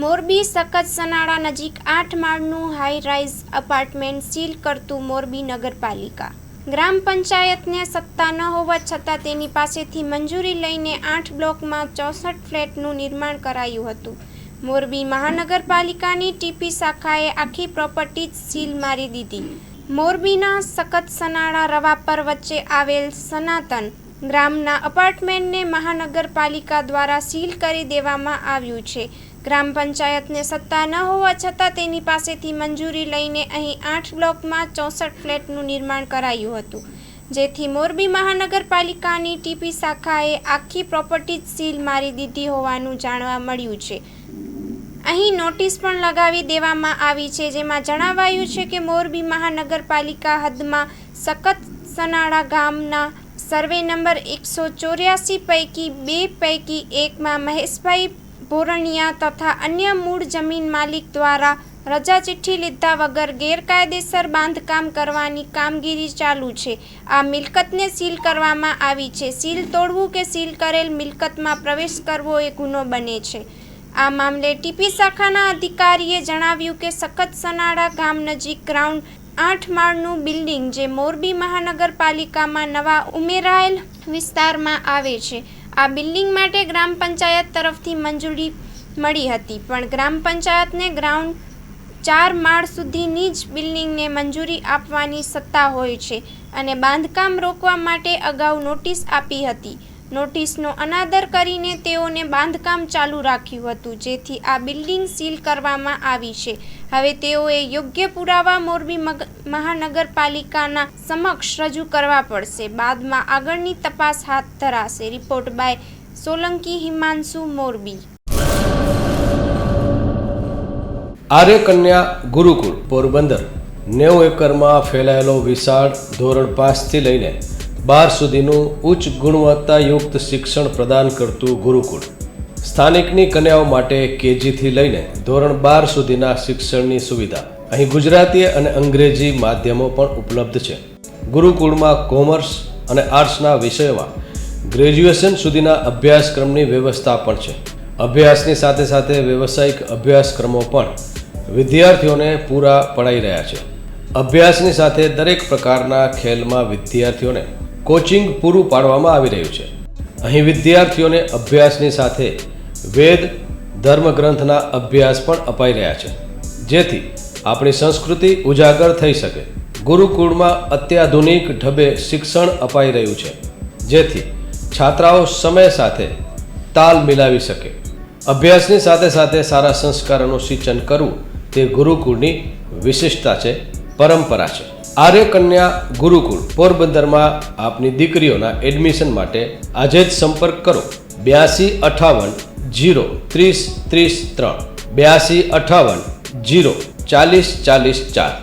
મોરબી સખત સનાળા નજીક 8 માળનું હાઈ રાઇઝ એપાર્ટમેન્ટ સીલ કરતું મોરબી નગરપાલિકા. ગ્રામ પંચાયતને સત્તા ન હોવા છતાં તેની પાસેથી મંજૂરી લઈને 8 બ્લોકમાં 64 ફ્લેટનું નિર્માણ કરાયું હતું. મોરબી મહાનગરપાલિકાની ટીપી શાખાએ આખી પ્રોપર્ટી સીલ મારી દીધી. મોરબીના સખત સનાળા રવાપર વચ્ચે આવેલ સનાતન ગ્રામના એપાર્ટમેન્ટને મહાનગરપાલિકા દ્વારા સીલ કરી દેવામાં આવ્યું છે. ગ્રામ પંચાયતને સત્તા ન હોવા છતાં તેની પાસેથી મંજૂરી લઈને અહીં 8 બ્લોકમાં 64 ફ્લેટનું નિર્માણ કરાયું હતું, જેથી મોરબી મહાનગરપાલિકાની ટીપી શાખાએ આખી પ્રોપર્ટી સીલ મારી દીધી હોવાનું જાણવા મળ્યું છે. અહીં નોટિસ પણ લગાવી દેવામાં આવી છે, જેમાં જણાવાયું છે કે મોરબી મહાનગરપાલિકા હદમાં સખત સનાળા ગામના સર્વે નંબર 184 પૈકી 2 પૈકી 1માં મહેશભાઈ બોરણિયા તથા અન્ય મૂળ જમીન માલિક દ્વારા રજા ચિઠ્ઠી લીધા વગર ગેરકાયદેસર બાંધકામ કરવાની કામગીરી ચાલુ છે. આ મિલકતને સીલ કરવામાં આવી છે. સીલ તોડવું કે સીલ કરેલ મિલકતમાં પ્રવેશ કરવો એ ગુનો બને છે. આ મામલે ટીપી શાખાના અધિકારીએ જણાવ્યું કે સખત સનાળા ગામ નજીક ગ્રાઉન્ડ 8 માળનું બિલ્ડિંગ જે મોરબી મહાનગરપાલિકામાં નવા ઉમેરાયેલ વિસ્તારમાં આવે છે. આ બિલ્ડિંગ માટે ગ્રામ પંચાયત તરફથી મંજૂરી મળી હતી, પણ ગ્રામ પંચાયતને ગ્રાઉન્ડ 4 માળ સુધીની જ બિલ્ડિંગને મંજૂરી આપવાની સત્તા હોય છે અને બાંધકામ રોકવા માટે અગાઉ નોટિસ આપી હતી. નોટિસનો અનાદર કરીને તેઓને બાંધકામ ચાલુ રાખ્યું હતું, જેથી આ બિલ્ડિંગ સીલ કરવામાં આવી છે. હવે તેઓએ યોગ્ય પુરાવા મોરબી મહાનગરપાલિકાના સમક્ષ રજૂ કરવા પડશે. બાદમાં આગળની તપાસ હાથ ધરાશે. Report by Solanki Himanshu, Morbi. આર્ય કન્યા ગુરુકુળ પોરબંદર 90 એકરમાં ફેલાયેલો વિશાળ ધોરણ 5 થી લઈને 12 સુધીનું ઉચ્ચ ગુણવત્તાયુક્ત શિક્ષણ પ્રદાન કરતું ગુરુકુળ. સ્થાનિકની કન્યાઓ માટે કેજી થી લઈને ધોરણ 12 સુધીના શિક્ષણની સુવિધા. અહીં ગુજરાતી અને અંગ્રેજી માધ્યમો પણ ઉપલબ્ધ છે. ગુરુકુળમાં કોમર્સ અને આર્ટ્સના વિષયોમાં ગ્રેજ્યુએશન સુધીના અભ્યાસક્રમની વ્યવસ્થા પણ છે. અભ્યાસની સાથે સાથે વ્યવસાયિક અભ્યાસક્રમો પણ વિદ્યાર્થીઓને પૂરા પડાઈ રહ્યા છે. અભ્યાસની સાથે દરેક પ્રકારના ખેલમાં વિદ્યાર્થીઓને કોચિંગ પૂરું પાડવામાં આવી રહ્યું છે. અહીં વિદ્યાર્થીઓને અભ્યાસની સાથે વેદ ધર્મગ્રંથના અભ્યાસ પણ અપાઈ રહ્યા છે, જેથી આપણી સંસ્કૃતિ ઉજાગર થઈ શકે. ગુરુકુળમાં અત્યાધુનિક ઢબે શિક્ષણ અપાઈ રહ્યું છે, જેથી છાત્રાઓ સમય સાથે તાલ મિલાવી શકે. અભ્યાસની સાથે સાથે સારા સંસ્કારોનું સિંચન કરવું તે ગુરુકુળની વિશિષ્ટતા છે, પરંપરા છે. આર્ય કન્યા ગુરુકુળ પોરબંદરમાં આપની દીકરીઓના એડમિશન માટે આજે જ સંપર્ક કરો. 8258 0 30 30 3 8258 0 40 40 4.